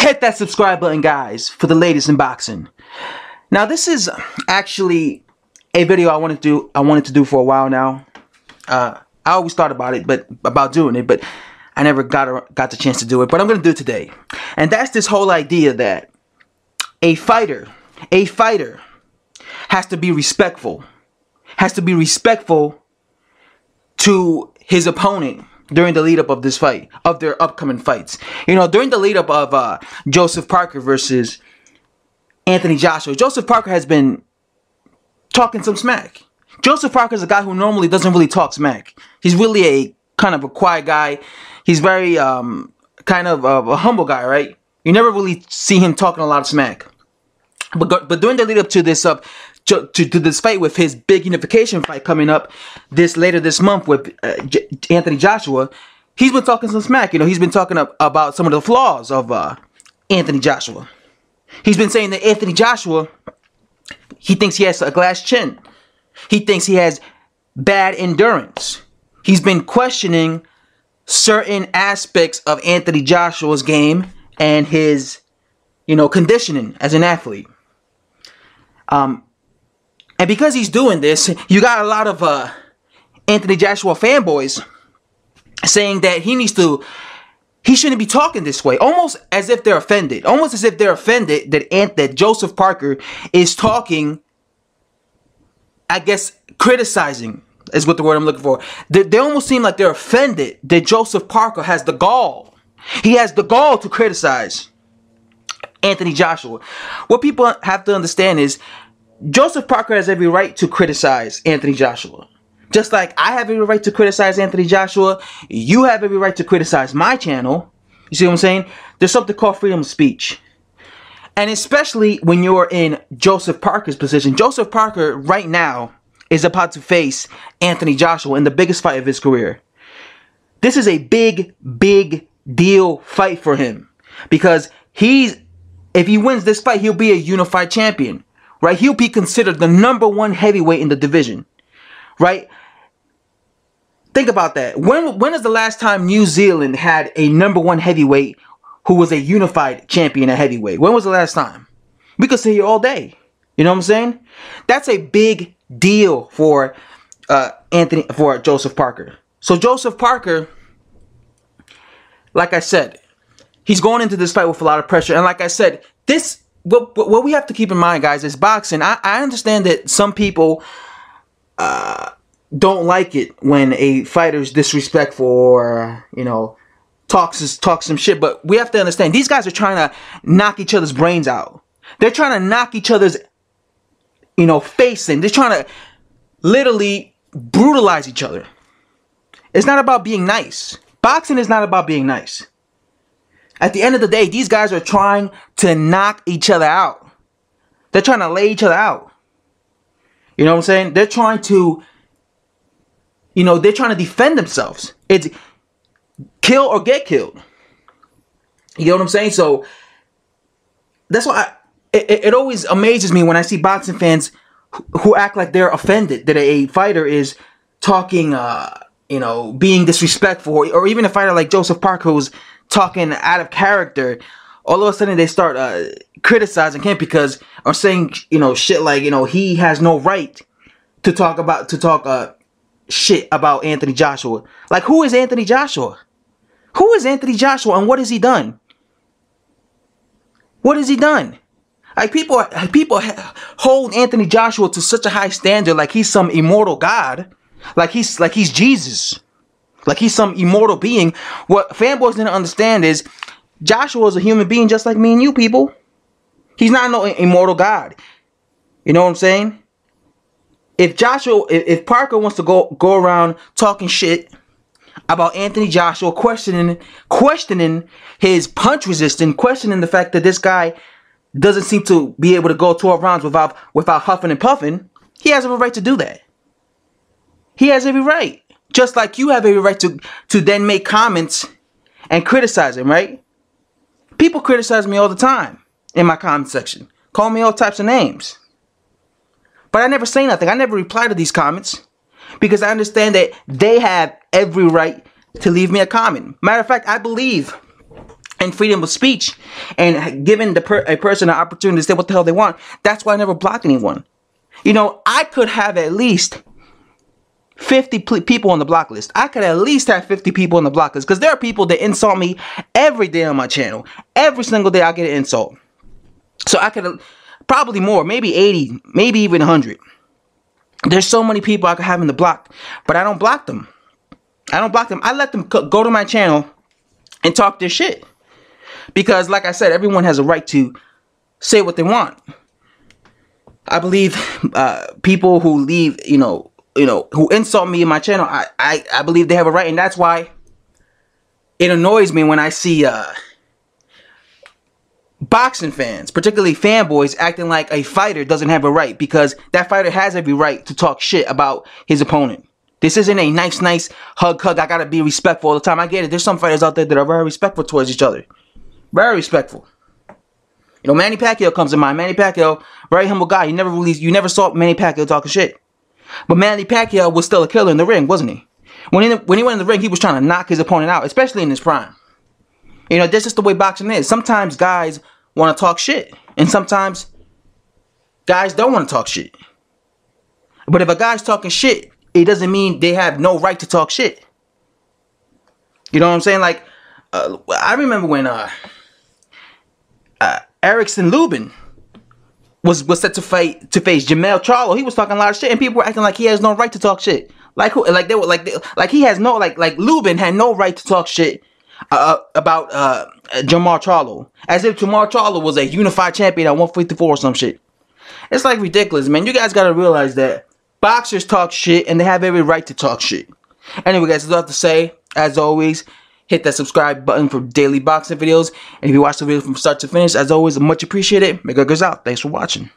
Hit that subscribe button, guys, for the latest in boxing. Now, this is actually a video I wanted to do for a while now. I always thought about doing it, but I never got the chance to do it. But I'm gonna do it today, and that's this whole idea that a fighter has to be respectful, to his opponent during the lead up of this fight, of their upcoming fights. You know, during the lead up of Joseph Parker versus Anthony Joshua, Joseph Parker has been talking some smack. Joseph Parker is a guy who normally doesn't really talk smack. He's really a kind of a quiet guy. He's very kind of a humble guy, right? You never really see him talking a lot of smack. But during the lead up to this to this fight, with his big unification fight coming up later this month with Anthony Joshua, he's been talking some smack. You know, he's been talking about some of the flaws of Anthony Joshua. He's been saying that Anthony Joshua, he thinks he has a glass chin. He thinks he has bad endurance. He's been questioning certain aspects of Anthony Joshua's game and his, conditioning as an athlete. And because he's doing this, you got a lot of Anthony Joshua fanboys saying that he shouldn't be talking this way, almost as if they're offended. Almost as if they're offended that Joseph Parker is talking, I guess, criticizing is what the word I'm looking for. They almost seem like they're offended that Joseph Parker has the gall. He has the gall to criticize Anthony Joshua. What people have to understand is Joseph Parker has every right to criticize Anthony Joshua. Just like I have every right to criticize Anthony Joshua, you have every right to criticize my channel. You see what I'm saying? There's something called freedom of speech. And especially when you're in Joseph Parker's position. Joseph Parker right now is about to face Anthony Joshua in the biggest fight of his career. This is a big deal fight for him. Because if he wins this fight, he'll be a unified champion. Right? He'll be considered the #1 heavyweight in the division. Right? Think about that. When is the last time New Zealand had a #1 heavyweight who was a unified champion at heavyweight? When was the last time? We could sit here all day. You know what I'm saying? That's a big deal for Joseph Parker. So Joseph Parker, like I said, he's going into this fight with a lot of pressure. And like I said, what we have to keep in mind, guys, is boxing. I understand that some people don't like it when a fighter's disrespectful or, talks some shit. But we have to understand, these guys are trying to knock each other's brains out. They're trying to knock each other's, face in. They're trying to literally brutalize each other. It's not about being nice. Boxing is not about being nice. At the end of the day, these guys are trying to knock each other out. They're trying to lay each other out. You know what I'm saying? They're trying to, defend themselves. It's kill or get killed. You know what I'm saying? So that's why it always amazes me when I see boxing fans who act like they're offended that a fighter is talking, being disrespectful, or even a fighter like Joseph Parker who's talking out of character. All of a sudden they start criticizing him or saying shit like he has no right to talk shit about Anthony Joshua. Like, who is Anthony Joshua? Who is Anthony Joshua, and what has he done? What has he done? Like, people hold Anthony Joshua to such a high standard, like he's some immortal god, like he's Jesus. Like he's some immortal being. What fanboys didn't understand is Joshua is a human being just like me and you people. He's not no immortal god. You know what I'm saying? If Parker wants to go around talking shit about Anthony Joshua, questioning his punch resistance, questioning the fact that this guy doesn't seem to be able to go 12 rounds without huffing and puffing, he has every right to do that. He has every right. Just like you have every right to then make comments and criticize him, right? People criticize me all the time in my comment section. Call me all types of names. But I never say nothing. I never reply to these comments because I understand that they have every right to leave me a comment. Matter of fact, I believe and freedom of speech and giving a person an opportunity to say what the hell they want. That's why I never block anyone. You know, I could have at least 50 people on the block list. I could at least have 50 people on the block list, because there are people that insult me every day on my channel. Every single day I get an insult. So I could probably more, maybe 80, maybe even 100. There's so many people I could have in the block, but I don't block them. I don't block them. I let them go to my channel and talk their shit. Because, like I said, everyone has a right to say what they want. I believe people who leave, who insult me in my channel, I believe they have a right. And that's why it annoys me when I see boxing fans, particularly fanboys, acting like a fighter doesn't have a right. Because that fighter has every right to talk shit about his opponent. This isn't a nice hug. I gotta be respectful all the time. I get it. There's some fighters out there that are very respectful towards each other. Very respectful. You know, Manny Pacquiao comes to mind. Manny Pacquiao, very humble guy. You never saw Manny Pacquiao talking shit. But Manny Pacquiao was still a killer in the ring, wasn't he? When he went in the ring, he was trying to knock his opponent out, especially in his prime. You know, that's just the way boxing is. Sometimes guys want to talk shit, and sometimes guys don't want to talk shit. But if a guy's talking shit, it doesn't mean they have no right to talk shit. You know what I'm saying? Like, I remember when Erickson Lubin was set to face Jermell Charlo. He was talking a lot of shit, and people were acting like he has no right to talk shit. Like who? Like he has no like Lubin had no right to talk shit about Jermell Charlo, as if Jermell Charlo was a unified champion at 154 or some shit. It's like ridiculous, man. You guys gotta realize that boxers talk shit, and they have every right to talk shit. Anyway, guys, that's all I have to say. As always, hit that subscribe button for daily boxing videos. And if you watch the video from start to finish, as always, much appreciated. Make it goes out. Thanks for watching.